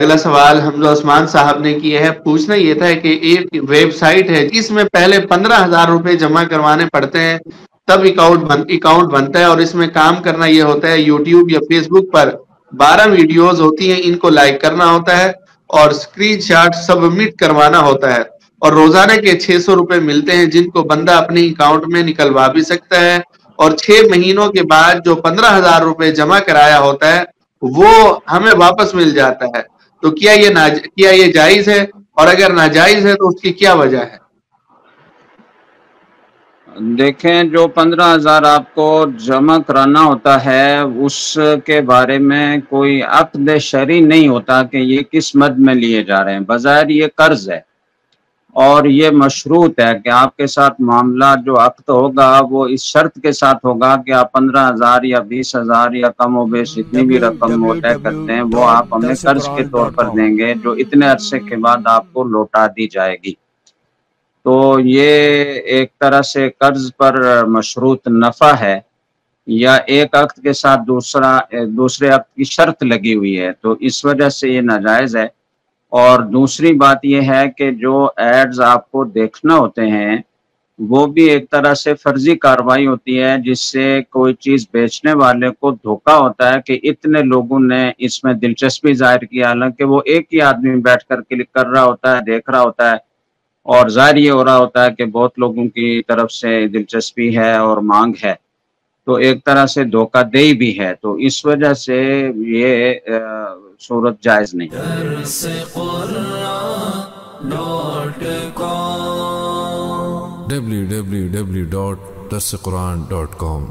اگلا سوال حمزہ عثمان صاحب نے کیا ہے، پوچھنا یہ تھا کہ ایک ویب سائٹ ہے اس میں پہلے 15,000 روپے جمع کروانے پڑتے ہیں تب اکاؤنٹ بنتا ہے، اور اس میں کام کرنا یہ ہوتا ہے یوٹیوب یا فیس بک پر 12 ویڈیوز ہوتی ہیں، ان کو لائک کرنا ہوتا ہے اور اسکرین شاٹ سبمٹ کروانا ہوتا ہے، اور روزانہ کے 600 روپے ملتے ہیں جن کو بندہ اپنے اکاؤنٹ میں نکلوا بھی سکتا ہے، اور 6 مہینوں کے بعد جو 15,000 روپے جمع کرایا ہوتا ہے وہ ہمیں واپس مل جاتا ہے۔ تو کیا یہ جائز ہے، اور اگر ناجائز ہے تو اس کی کیا وجہ ہے؟ دیکھیں، جو 15,000 آپ کو جمع کرانا ہوتا ہے اس کے بارے میں کوئی عقد شرعی نہیں ہوتا کہ یہ کس مد میں لیے جا رہے ہیں، بظاہر یہ قرض ہے اور یہ مشروط ہے کہ آپ کے ساتھ معاملہ جو عقد ہوگا وہ اس شرط کے ساتھ ہوگا کہ آپ 15,000 یا 20,000 یا کم و بیش جتنی بھی رقم وہ طے کرتے ہیں وہ آپ ہمیں قرض کے طور پر دیں گے، جو اتنے عرصے کے بعد آپ کو لوٹا دی جائے گی۔ تو یہ ایک طرح سے قرض پر مشروط نفع ہے، یا ایک عقد کے ساتھ دوسرے عقد کی شرط لگی ہوئی ہے، تو اس وجہ سے یہ ناجائز ہے۔ اور دوسری بات یہ ہے کہ جو ایڈز آپ کو دیکھنا ہوتے ہیں وہ بھی ایک طرح سے فرضی کارروائی ہوتی ہے، جس سے کوئی چیز بیچنے والے کو دھوکا ہوتا ہے کہ اتنے لوگوں نے اس میں دلچسپی ظاہر کی، حالانکہ وہ ایک ہی آدمی بیٹھ کر کلک کر رہا ہوتا ہے، دیکھ رہا ہوتا ہے، اور ظاہر یہ ہو رہا ہوتا ہے کہ بہت لوگوں کی طرف سے دلچسپی ہے اور مانگ ہے، تو ایک طرح سے دھوکہ دہی بھی ہے، تو اس وجہ سے یہ صورت جائز نہیں۔ www.darsequran.com